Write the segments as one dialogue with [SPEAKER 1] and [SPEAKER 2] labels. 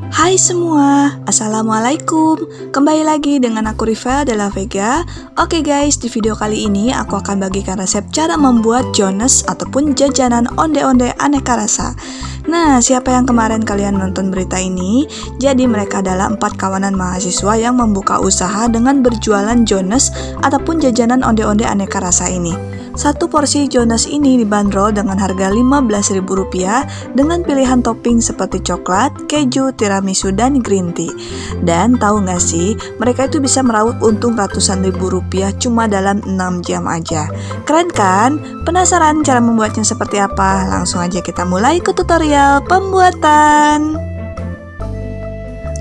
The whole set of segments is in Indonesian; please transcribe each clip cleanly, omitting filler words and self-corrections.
[SPEAKER 1] Hai semua, Assalamualaikum. Kembali lagi dengan aku Riva Della Vega. Oke guys, di video kali ini aku akan bagikan resep cara membuat jones ataupun jajanan onde-onde aneka rasa. Nah, siapa yang kemarin kalian nonton berita ini? Jadi mereka adalah 4 kawanan mahasiswa yang membuka usaha dengan berjualan jones ataupun jajanan onde-onde aneka rasa ini. Satu porsi jones ini dibanderol dengan harga Rp15.000 dengan pilihan topping seperti coklat, keju, tiramisu, dan green tea. Dan tahu nggak sih, mereka itu bisa meraup untung ratusan ribu rupiah cuma dalam 6 jam aja. Keren kan? Penasaran cara membuatnya seperti apa? Langsung aja kita mulai ke tutorial pembuatan.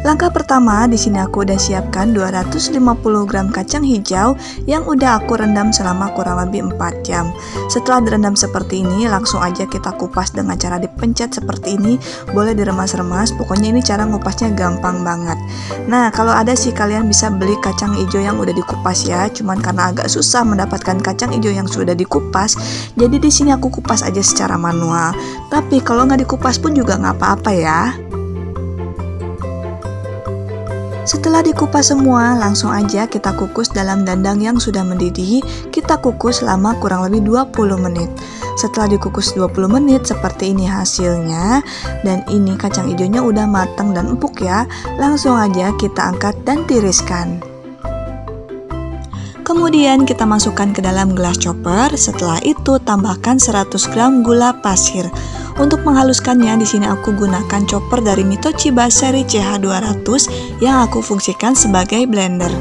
[SPEAKER 1] Langkah pertama, di sini aku udah siapkan 250 gram kacang hijau yang udah aku rendam selama kurang lebih 4 jam. Setelah direndam seperti ini, langsung aja kita kupas dengan cara dipencet seperti ini. Boleh diremas-remas, pokoknya ini cara ngupasnya gampang banget. Nah, kalau ada sih kalian bisa beli kacang hijau yang udah dikupas ya. Cuman karena agak susah mendapatkan kacang hijau yang sudah dikupas, jadi di sini aku kupas aja secara manual. Tapi kalau nggak dikupas pun juga nggak apa-apa ya. Setelah dikupas semua, langsung aja kita kukus dalam dandang yang sudah mendidih. Kita kukus selama kurang lebih 20 menit. Setelah dikukus 20 menit, seperti ini hasilnya. Dan ini kacang hijaunya udah matang dan empuk ya. Langsung aja kita angkat dan tiriskan. Kemudian kita masukkan ke dalam gelas chopper. Setelah itu tambahkan 100 gram gula pasir. Untuk menghaluskannya, di sini aku gunakan chopper dari Mitochiba seri CH200 yang aku fungsikan sebagai blender.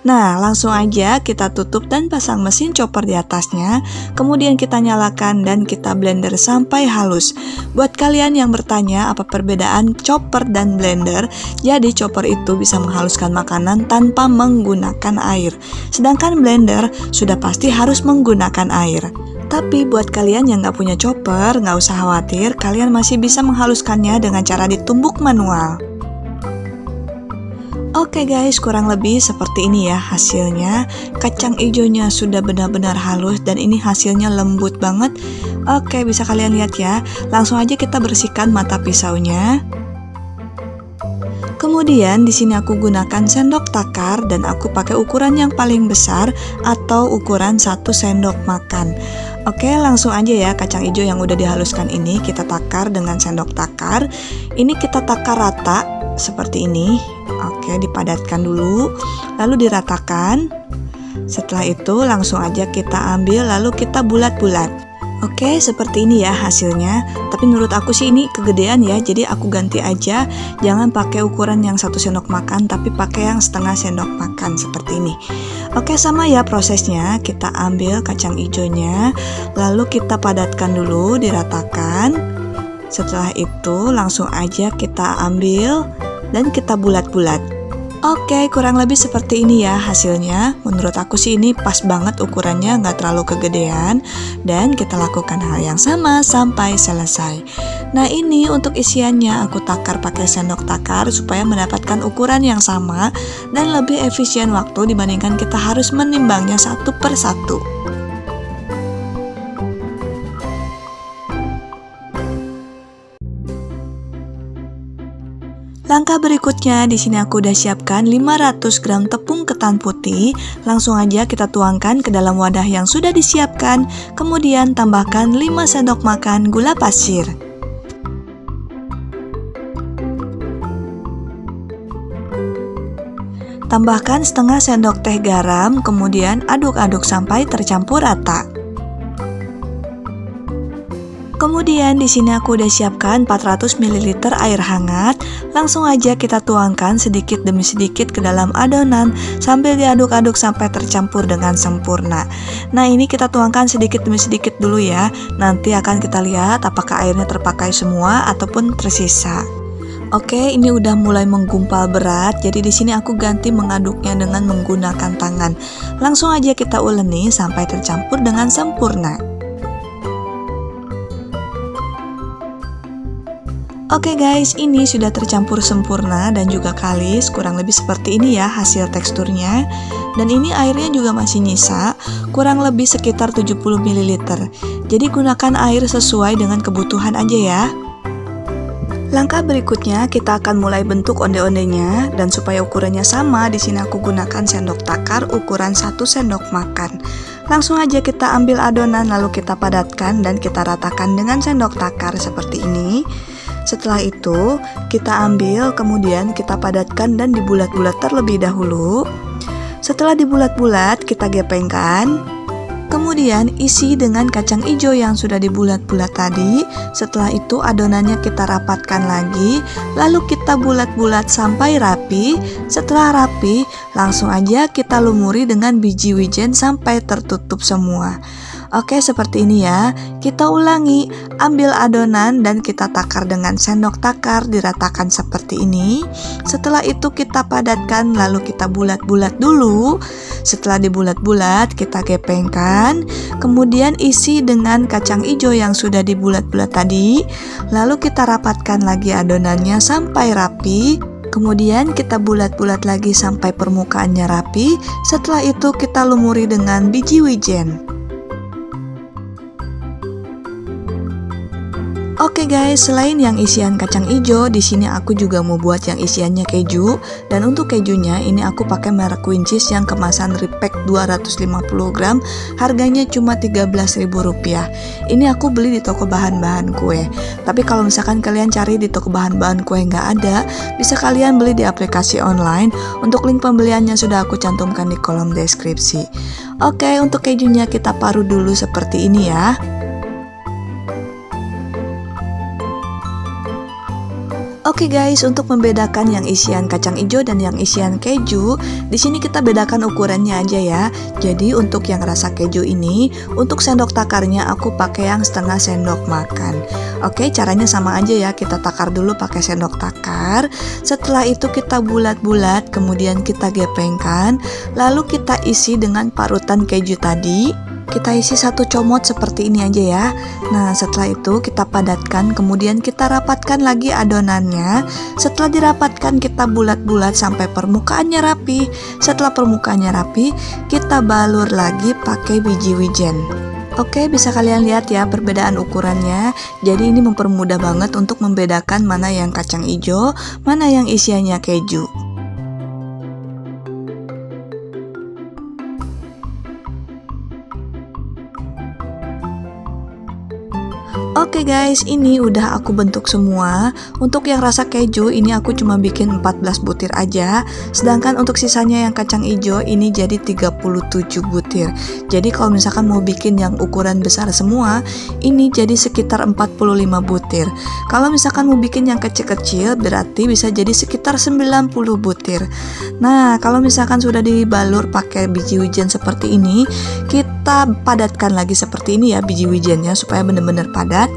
[SPEAKER 1] Nah, langsung aja kita tutup dan pasang mesin chopper di atasnya. Kemudian kita nyalakan dan kita blender sampai halus. Buat kalian yang bertanya apa perbedaan chopper dan blender, jadi chopper itu bisa menghaluskan makanan tanpa menggunakan air. Sedangkan blender sudah pasti harus menggunakan air. Tapi buat kalian yang nggak punya chopper, nggak usah khawatir, kalian masih bisa menghaluskannya dengan cara ditumbuk manual. Oke guys, kurang lebih seperti ini ya hasilnya. Kacang hijaunya sudah benar-benar halus dan ini hasilnya lembut banget. Oke, bisa kalian lihat ya. Langsung aja kita bersihkan mata pisaunya. Kemudian di sini aku gunakan sendok takar dan aku pakai ukuran yang paling besar atau ukuran 1 sendok makan. Oke, langsung aja ya kacang hijau yang udah dihaluskan ini kita takar dengan sendok takar. Ini kita takar rata seperti ini. Oke, dipadatkan dulu, lalu diratakan. Setelah itu langsung aja kita ambil lalu kita bulat-bulat. Oke, seperti ini ya hasilnya. Tapi menurut aku sih ini kegedean ya, jadi aku ganti aja. Jangan pakai ukuran yang 1 sendok makan, tapi pakai yang setengah sendok makan seperti ini. Oke, sama ya prosesnya. Kita ambil kacang hijaunya, lalu kita padatkan dulu, diratakan. Setelah itu langsung aja kita ambil dan kita bulat-bulat. Oke, kurang lebih seperti ini ya hasilnya. Menurut aku sih ini pas banget ukurannya, nggak terlalu kegedean. Dan kita lakukan hal yang sama sampai selesai. Nah, ini untuk isiannya aku takar pakai sendok takar supaya mendapatkan ukuran yang sama dan lebih efisien waktu dibandingkan kita harus menimbangnya satu per satu. Langkah berikutnya, di sini aku udah siapkan 500 gram tepung ketan putih. Langsung aja kita tuangkan ke dalam wadah yang sudah disiapkan. Kemudian tambahkan 5 sendok makan gula pasir. Tambahkan setengah sendok teh garam, kemudian aduk-aduk sampai tercampur rata. Kemudian di sini aku udah siapkan 400 ml air hangat. Langsung aja kita tuangkan sedikit demi sedikit ke dalam adonan sambil diaduk-aduk sampai tercampur dengan sempurna. Nah, ini kita tuangkan sedikit demi sedikit dulu ya. Nanti akan kita lihat apakah airnya terpakai semua ataupun tersisa. Oke, ini udah mulai menggumpal berat. Jadi di sini aku ganti mengaduknya dengan menggunakan tangan. Langsung aja kita uleni sampai tercampur dengan sempurna. Oke guys, ini sudah tercampur sempurna dan juga kalis, kurang lebih seperti ini ya hasil teksturnya. Dan ini airnya juga masih nyisa, kurang lebih sekitar 70 ml. Jadi gunakan air sesuai dengan kebutuhan aja ya. Langkah berikutnya kita akan mulai bentuk onde-ondenya, dan supaya ukurannya sama, di sini aku gunakan sendok takar ukuran 1 sendok makan. Langsung aja kita ambil adonan lalu kita padatkan dan kita ratakan dengan sendok takar seperti ini. Setelah itu kita ambil kemudian kita padatkan dan dibulat-bulat terlebih dahulu. Setelah dibulat-bulat kita gepengkan. Kemudian isi dengan kacang hijau yang sudah dibulat-bulat tadi. Setelah itu adonannya kita rapatkan lagi, lalu kita bulat-bulat sampai rapi. Setelah rapi, langsung aja kita lumuri dengan biji wijen sampai tertutup semua. Oke, seperti ini ya. Kita ulangi, ambil adonan dan kita takar dengan sendok takar, diratakan seperti ini. Setelah itu kita padatkan, lalu kita bulat-bulat dulu. Setelah dibulat-bulat, kita gepengkan. Kemudian isi dengan kacang hijau yang sudah dibulat-bulat tadi. Lalu kita rapatkan lagi adonannya sampai rapi. Kemudian kita bulat-bulat lagi sampai permukaannya rapi. Setelah itu kita lumuri dengan biji wijen. Oke guys, selain yang isian kacang hijau, di sini aku juga mau buat yang isiannya keju. Dan untuk kejunya ini aku pakai merek Queen Cheese yang kemasan repack 250 gram, harganya cuma Rp13.000. Ini aku beli di toko bahan-bahan kue. Tapi kalau misalkan kalian cari di toko bahan-bahan kue nggak ada, bisa kalian beli di aplikasi online. Untuk link pembeliannya sudah aku cantumkan di kolom deskripsi. Oke, untuk kejunya kita parut dulu seperti ini ya. Oke guys, untuk membedakan yang isian kacang hijau dan yang isian keju, di sini kita bedakan ukurannya aja ya. Jadi untuk yang rasa keju ini, untuk sendok takarnya aku pakai yang setengah sendok makan. Oke, caranya sama aja ya. Kita takar dulu pakai sendok takar. Setelah itu kita bulat-bulat, kemudian kita gepengkan, lalu kita isi dengan parutan keju tadi. Kita isi 1 comot seperti ini aja ya. Nah, setelah itu kita padatkan, kemudian kita rapatkan lagi adonannya. Setelah dirapatkan, kita bulat-bulat sampai permukaannya rapi. Setelah permukaannya rapi, kita balur lagi pakai biji wijen. Oke, bisa kalian lihat ya perbedaan ukurannya. Jadi ini mempermudah banget untuk membedakan mana yang kacang hijau, mana yang isiannya keju. Oke guys, ini udah aku bentuk semua. Untuk yang rasa keju ini aku cuma bikin 14 butir aja. Sedangkan untuk sisanya yang kacang hijau ini jadi 37 butir. Jadi kalau misalkan mau bikin yang ukuran besar semua, ini jadi sekitar 45 butir. Kalau misalkan mau bikin yang kecil-kecil berarti bisa jadi sekitar 90 butir. Nah, kalau misalkan sudah dibalur pakai biji wijen seperti ini, kita padatkan lagi seperti ini ya biji wijennya supaya benar-benar padat.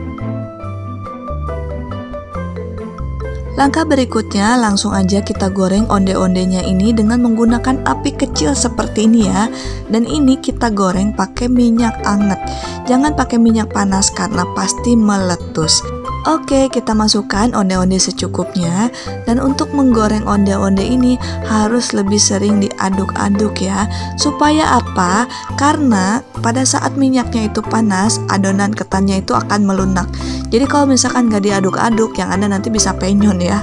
[SPEAKER 1] Langkah berikutnya langsung aja kita goreng onde-ondenya ini dengan menggunakan api kecil seperti ini ya. Dan ini kita goreng pakai minyak anget. Jangan pakai minyak panas karena pasti meletus. Oke, kita masukkan onde-onde secukupnya. Dan untuk menggoreng onde-onde ini harus lebih sering diaduk-aduk ya. Supaya apa? Karena pada saat minyaknya itu panas, adonan ketannya itu akan melunak. Jadi kalau misalkan gak diaduk-aduk, yang ada nanti bisa penyon ya.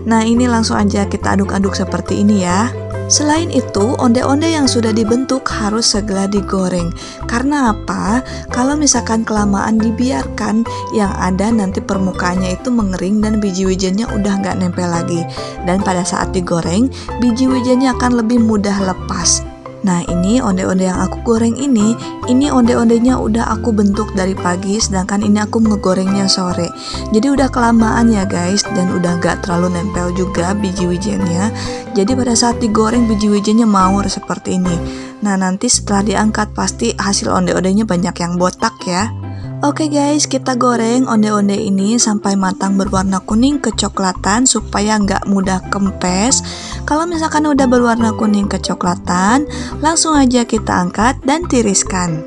[SPEAKER 1] Nah, ini langsung aja kita aduk-aduk seperti ini ya. Selain itu, onde-onde yang sudah dibentuk harus segera digoreng. Karena apa? Kalau misalkan kelamaan dibiarkan, yang ada nanti permukaannya itu mengering dan biji wijennya udah nggak nempel lagi. Dan pada saat digoreng, biji wijennya akan lebih mudah lepas. Nah, ini onde-onde yang aku goreng ini onde-ondenya udah aku bentuk dari pagi, sedangkan ini aku ngegorengnya sore. Jadi udah kelamaan ya guys, dan udah gak terlalu nempel juga biji wijennya. Jadi pada saat digoreng biji wijennya maur seperti ini. Nah, nanti setelah diangkat pasti hasil onde-ondenya banyak yang botak ya. Oke guys, kita goreng onde-onde ini sampai matang berwarna kuning kecoklatan supaya nggak mudah kempes. Kalau misalkan udah berwarna kuning kecoklatan, langsung aja kita angkat dan tiriskan.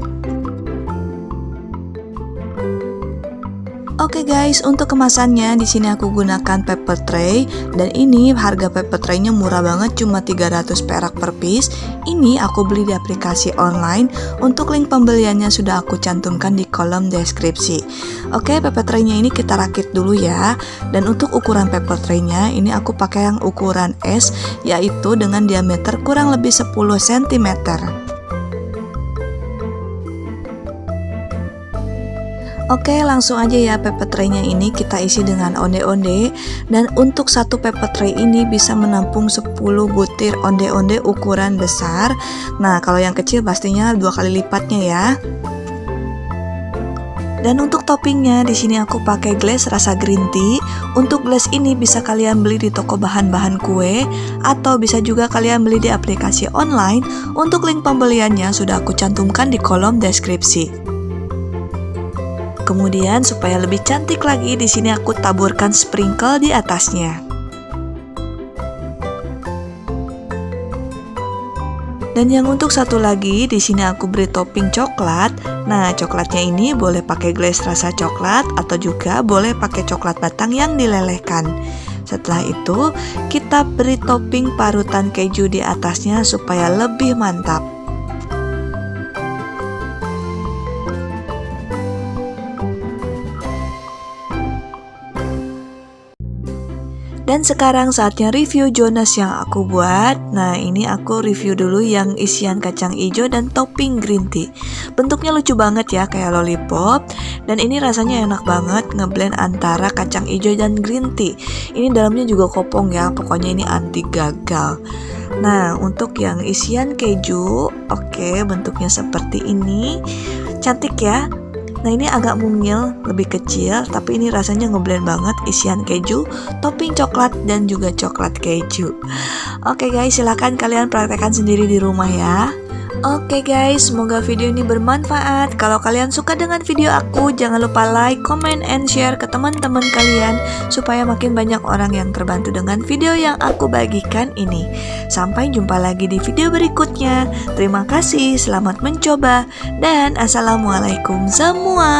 [SPEAKER 1] Oke guys, untuk kemasannya di sini aku gunakan paper tray dan ini harga paper tray-nya murah banget, cuma 300 perak per piece. Ini aku beli di aplikasi online. Untuk link pembeliannya sudah aku cantumkan di kolom deskripsi. Oke, paper tray-nya ini kita rakit dulu ya. Dan untuk ukuran paper tray-nya ini aku pakai yang ukuran S, yaitu dengan diameter kurang lebih 10 cm. Oke, langsung aja ya, paper tray-nya ini kita isi dengan onde-onde. Dan untuk satu paper tray ini bisa menampung 10 butir onde-onde ukuran besar. Nah, kalau yang kecil pastinya 2 kali lipatnya ya. Dan untuk toppingnya di sini aku pakai glaze rasa green tea. Untuk glaze ini bisa kalian beli di toko bahan-bahan kue atau bisa juga kalian beli di aplikasi online. Untuk link pembeliannya sudah aku cantumkan di kolom deskripsi. Kemudian supaya lebih cantik lagi, di sini aku taburkan sprinkle di atasnya. Dan yang untuk satu lagi, di sini aku beri topping coklat. Nah, coklatnya ini boleh pakai glaze rasa coklat atau juga boleh pakai coklat batang yang dilelehkan. Setelah itu, kita beri topping parutan keju di atasnya supaya lebih mantap. Dan sekarang saatnya review Jonas yang aku buat. Nah, ini aku review dulu yang isian kacang hijau dan topping green tea. Bentuknya lucu banget ya, kayak lollipop. Dan ini rasanya enak banget ngeblend antara kacang hijau dan green tea. Ini dalamnya juga kopong ya, pokoknya ini anti gagal. Nah, untuk yang isian keju, oke, bentuknya seperti ini. Cantik ya. Nah, ini agak mungil, lebih kecil, tapi ini rasanya ngeblend banget isian keju, topping coklat, dan juga coklat keju. Oke guys, silahkan kalian praktekkan sendiri di rumah ya. Oke guys, semoga video ini bermanfaat. Kalau kalian suka dengan video aku, jangan lupa like, comment, and share ke teman-teman kalian supaya makin banyak orang yang terbantu dengan video yang aku bagikan ini. Sampai jumpa lagi di video berikutnya. Terima kasih, selamat mencoba, dan assalamualaikum semua.